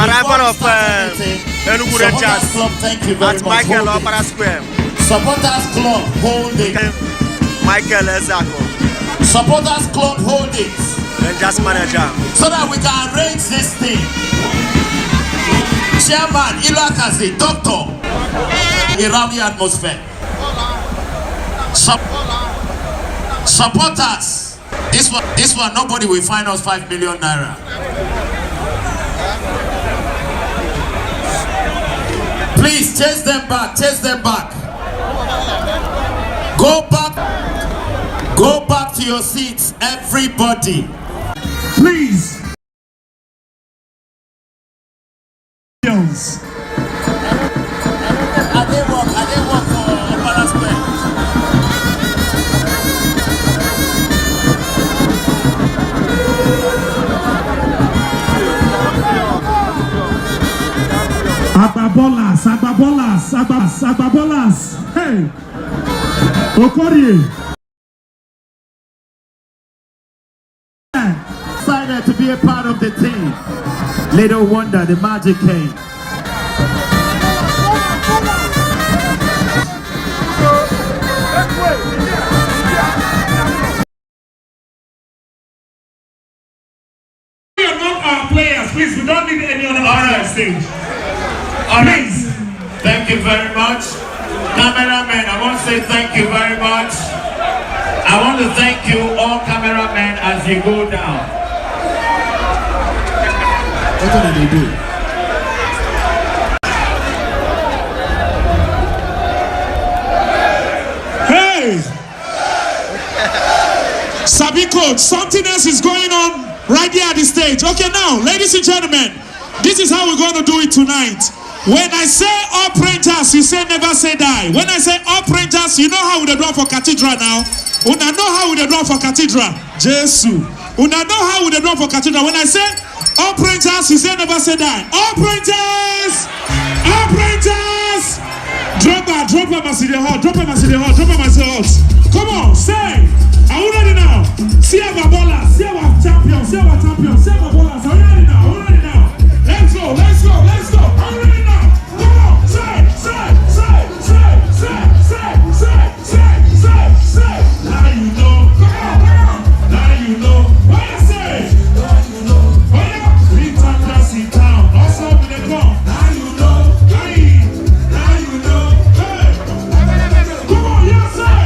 arrival of Enugu Rangers at Michael Okpara Square. Supporters Club holding. Michael Ezako. Supporters Club holdings. Rangers manager. So that we can arrange this thing. Chairman Ilakazi, doctor. Around the atmosphere. Supporters. This one, nobody will find us 5 million naira. Please chase them back, chase them back. Go back to your seats, everybody. Please. I didn't work for Okpara Square. Agbabolas. Hey, Okori. Excited to be a part of the team. Little wonder the magic came. We are not our players, please. We don't need any other on stage. Please. Thank you very much. Cameramen, I want to say thank you very much. I want to thank you all cameramen as you go down. What did they do? Hey! Sabi coach, something else is going on right here at the stage. Okay, now, ladies and gentlemen, this is how we're going to do it tonight. When I say up Rangers, you say never say die. When I say up Rangers, you know how we do for Cathedral now. Una know how we do for Cathedral. Jesus. Una know how we do for Cathedral. When I say up Rangers, you say never say die. Up Rangers! Up Rangers! Drop them as in the hall. Drop them as in the hall. Drop them as in the hall. Come on, say. Are we ready now? See our ballers. See our champions. See our champions. See our ballers. Are we ready now? Are we ready now? Let's go. Let's go. Let's go. Are we ready now? Come on. Say. Now you know. Come on. Now you know. What you say? Now you know. Oh yeah. Big time class in town. Also with the club. Now you know. Hey. Now you know. Hey. Come on. Yes, say.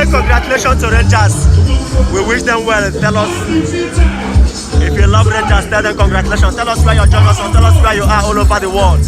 Congratulations to Rangers. We wish them well. Tell us if you love Rangers. Tell them congratulations. Tell us where you're joining us from. Tell us where you are all over the world.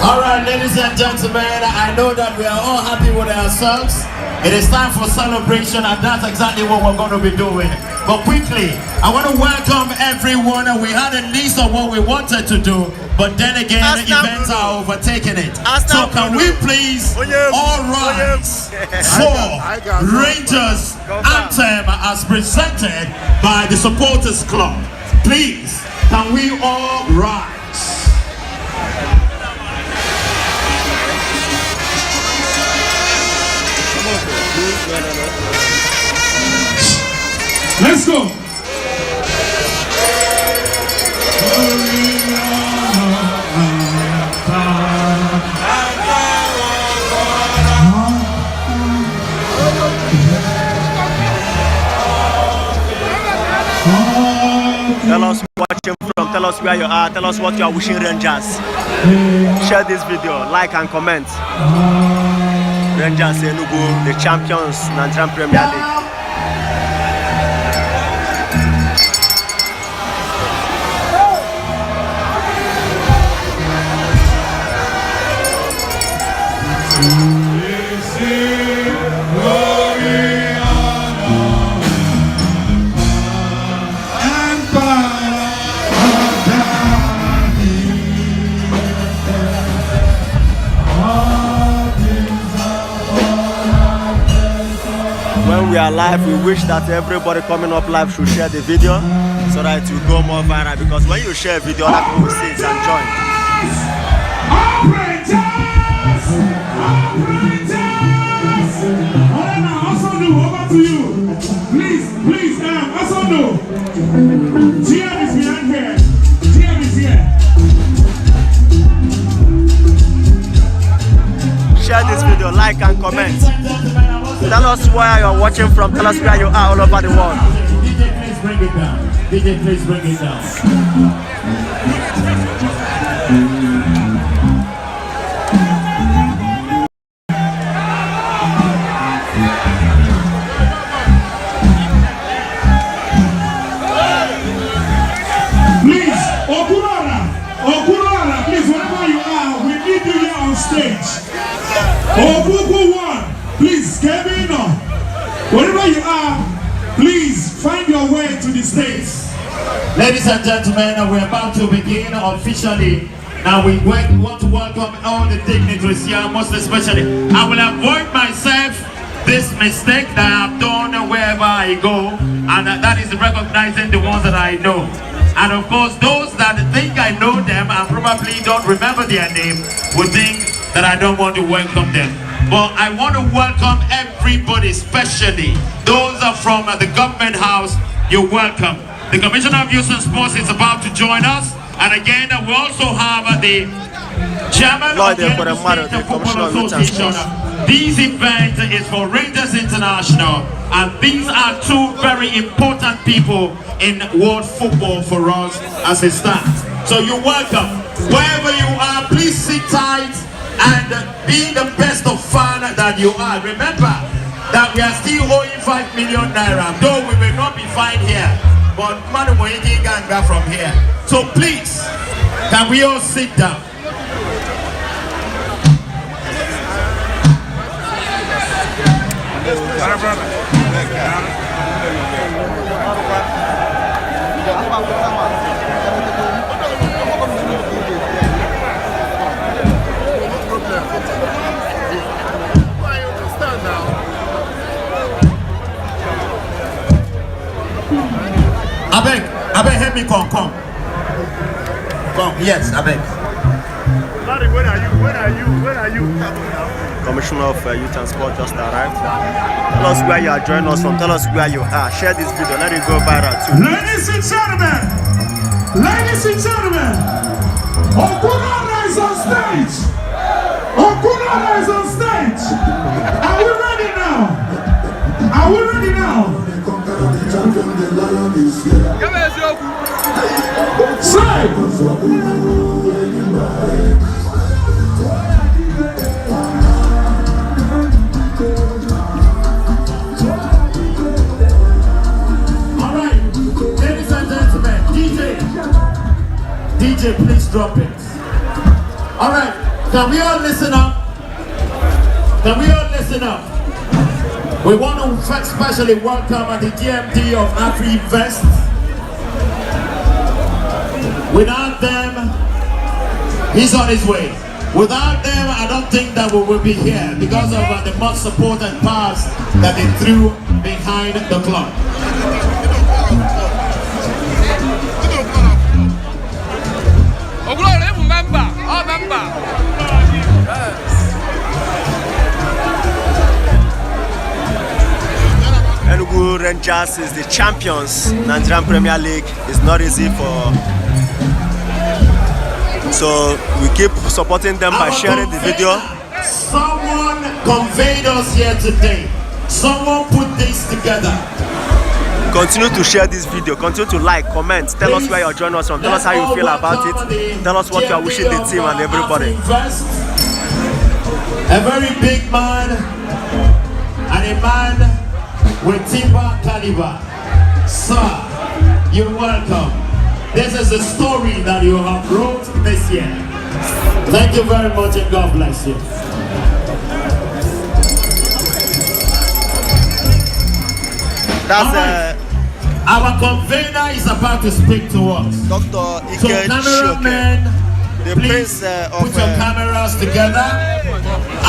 Alright, ladies and gentlemen, I know that we are all happy with ourselves. It is time for celebration, and that's exactly what we're going to be doing. But quickly, I want to welcome everyone. We had a list of what we wanted to do, but then again, the events are overtaking it. So can we please all rise for Rangers Anthem as presented by the Supporters Club? Please, can we all rise? Let's go. watching from, tell us where you are, tell us what you are wishing Rangers. Share this video, like and comment. Rangers Enugu, the champions, Nigerian Premier League. When we are live, we wish that everybody coming up live should share the video so that it will go more viral, because when you share a video, other people will see it and join. Over to you. Please, Asondo. GM is behind here. GM is here. Share this video, like and comment. Tell us where you are watching from. Tell us where you are all over the world. DJ, please bring it down. DJ, please bring it down. Please, Okpara, please, wherever you are, we need you here on stage. Ogugu 1, please, Kevin, wherever you are, please find your way to the stage. Ladies and gentlemen, we're about to begin officially. Now we want to welcome all the dignitaries here, most especially. I will avoid myself this mistake that I've done wherever I go, and that is recognizing the ones that I know. And of course, those that think I know them and probably don't remember their name would think that I don't want to welcome them. But I want to welcome everybody, especially those are from the government house. You're welcome. The Commissioner of Youth and Sports is about to join us. And again, we also have the Chairman of the State Football Association. This event is for Rangers International, and these are two very important people in world football for us as it stands. So you're welcome. Wherever you are, please sit tight and be the best of fun that you are. Remember that we are still owing 5 million naira, though we will not be fine here, but money ganga from here. So please, can we all sit down? I beg, help me come. Yes, I beg. Larry, where are you? Commissioner of Youth and Sport just arrived. Tell us where you are joining us from. Tell us where you are. Share this video. Let it go viral too. Ladies and gentlemen, Okpara is on stage. Okpara is on stage. Are we ready now? DJ, please drop it. All right, can we all listen up? We want to especially welcome the GMD of AfriVest. Without them, he's on his way. Without them, I don't think that we will be here because of the much support and pass that they threw behind the club. Enugu Rangers is the champions. Nigerian Premier League is not easy for. So we keep supporting them by sharing the video. Someone conveyed us here today. Someone put this together. Continue to share this video, continue to like, comment, tell us where you're joining us from, tell us how you feel about it, tell us what you are wishing the team and everybody. A very big man and a man with timber caliber. Sir, you're welcome. This is the story that you have wrote this year. Thank you very much and God bless you. That's our convener is about to speak to us. Dr. So cameramen, the please put your cameras together.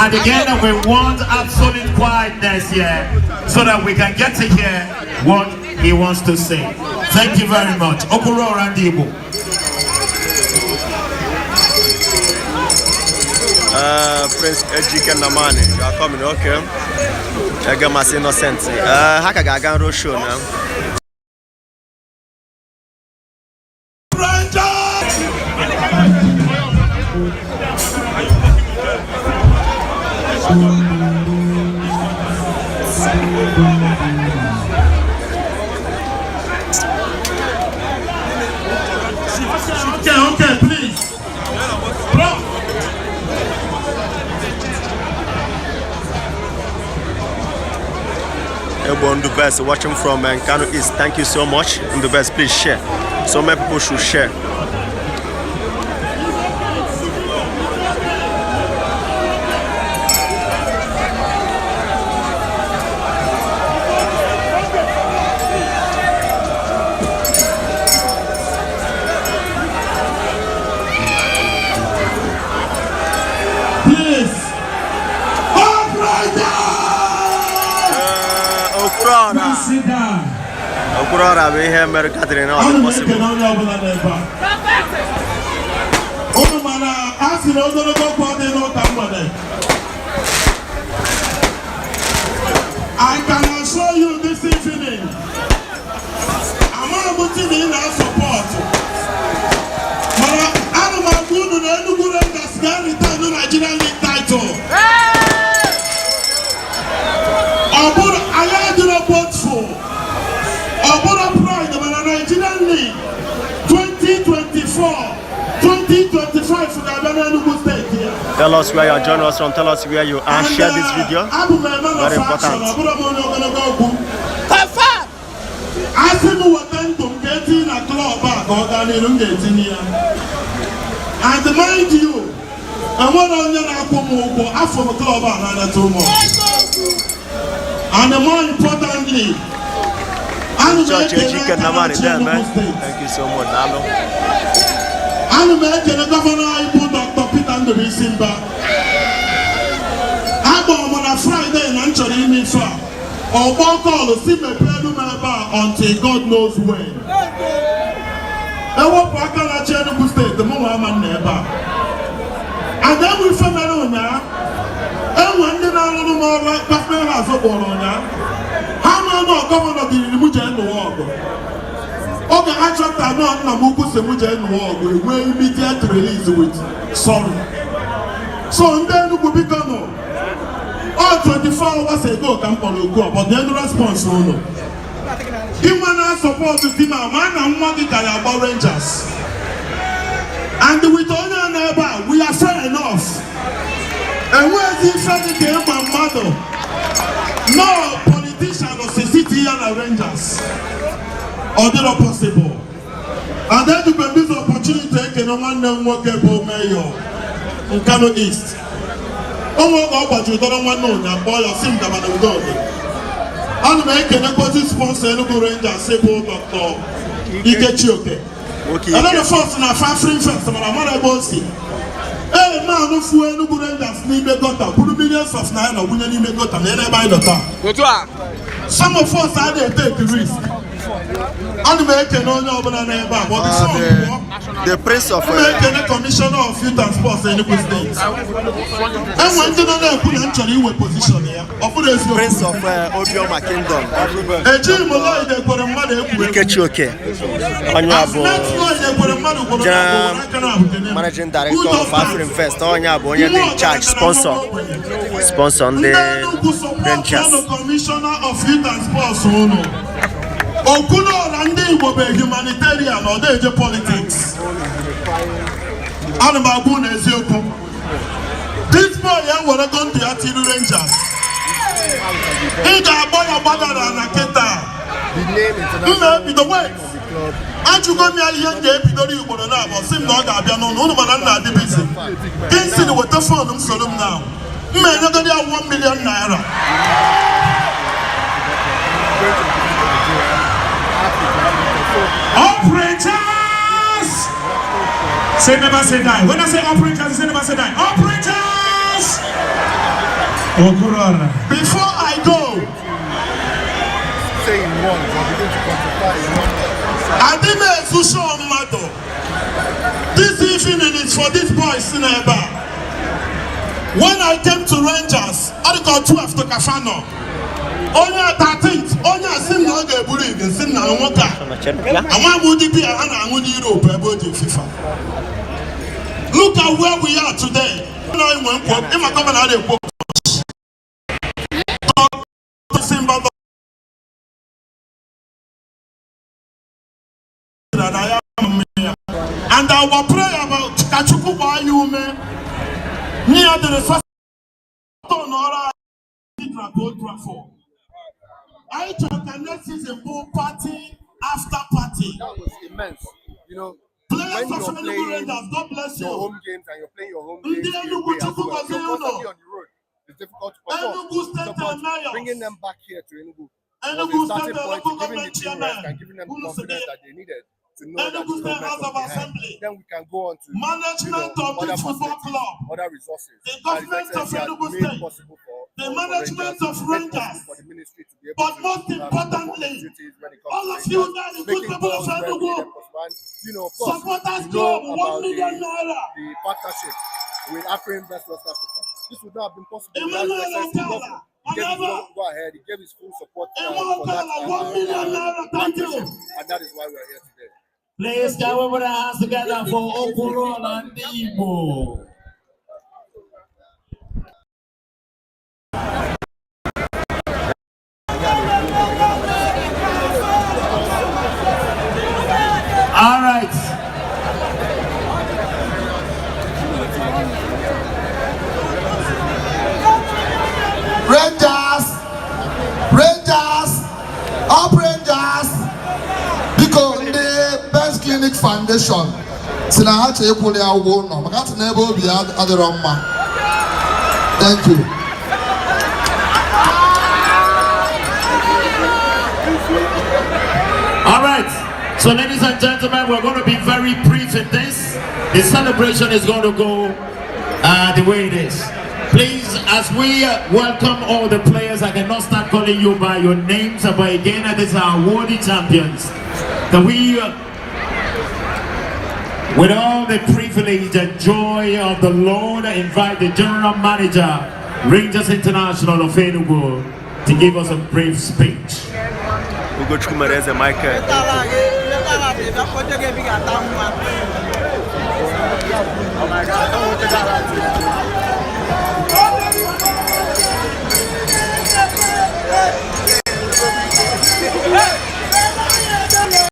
And again, we want absolute quietness here so that we can get to hear what he wants to say. Thank you very much. Okpara Ndigbo. Prince Ejike Namani, you are coming, okay? I got my innocent. Haka show now. Okay, please. Bro. Everyone, the best watching from Kano East. Thank you so much. In the best, please share. So many people should share. Okpara, we have America now. Possible. I can assure you this evening, I'm not putting in our support. I'm going to Enugu Rangers return the Nigerian League title. I do not vote for. Okpara Pride of the Nigerian League 2024-2025 for the Enugu State here. Tell us where you are joining us from. Tell us where you are. Share this video. Very important. I see you attend to getting a club back or than in getting here. And mind you, and what on your Akumo after the club another 2 months. And more importantly, Church Ejike Namani there, man. Thank you so much, Nalo. I'm the governor Dr. Peter Ndigbo. I'm on a Friday and actually in Ifa. Or call see me play until God knows when. I walk back on a Enugu State, the moment never. And then we found out now. And when they are no more like Papa has a Bologna. How many governor did the Muja in the world? Okay, I trapped a man Namuku Semuja in the world. We were immediate release with sorry. So then we will become all 24 hours ago, but then the response no. Human support the team, man and money about Rangers. And with all our neighbor, we are fair enough. And where is the friendly game my mother? No politician or city and Rangers. Or they're not possible. And then you can use the opportunity to take no one known what mayor in Kano East. Oh, but you don't want to know that boy or sim that I'm going. And make an opposite sponsor Enugu Rangers, say, Dr. Ikechioke. Another first in a free first, but I'm not able to see. Hey, man, no fool, Enugu Rangers need a daughter, put millions of naira, winning in a daughter, never buy the car. Some of us are there take the risk. And make an honor of an neighbor, but the prince of the commissioner of youth and sports in Enugu State. And when they don't put actually in position here, of the prince of Obioma Kingdom. A gym alloy they put a mother. Ikechioke. Managing director of Afrinvest. Onyabo, in charge, sponsor the Rangers. Commissioner of youth and sports. Okpara Ndigbo be humanitarian or they politics. Animagun Ezioku. This boy here will go to the Atiru Rangers. He got a boy about Naketa. The way. And you go me a young day, Pidori Bonana, or Sim Lord Abiano, no man, not the busy. Can't see what the phone Solom now. Man, you're going to have 1 million naira. Operators! Say never say die. When I say operators, say never say die. Operators! Okpara. Before I go, saying one, or begin to quantify. This evening is for these boys in Eba. When I came to Rangers, I got 12 to Kafano. Only 13th, only I seen no get believe in sin and water. And why would it be a Europe about the FIFA? Look at where we are today. And our prayer about Kachuku Bayume near the resource I took the next season party after party. That was immense. You know, players when of Enugu Rangers, God bless you. Your home games and you're playing your home games. You're constantly on the road. It's difficult to perform. So bringing them back here to Enugu was a starting point, giving the team rest and giving them the confidence that they needed to know that the then we can go on to management of this football club, other resources, the government of Enugu State, the management of Rangers, but most importantly, all of you that the good people of Enugu, supporters club 1 million naira. The partnership with African Best West Africa. This would not have been possible. He gave go ahead. He gave his full support for that partnership, and that is why we are here today. Please go over the hands together for Okpara and Ndigbo. All right. Rangers, up Rangers, because the Best Clinic Foundation, Sinahache Epole Awono, Magat Nebo be other Roma. Thank you. All right, so ladies and gentlemen, we're going to be very brief in this. The celebration is going to go the way it is. Please, as we welcome all the players, I cannot start calling you by your names, but again, these are worthy champions. That we, with all the privilege and joy of the Lord, invite the General Manager, Rangers International of Enugu, to give us a brief speech. Michael.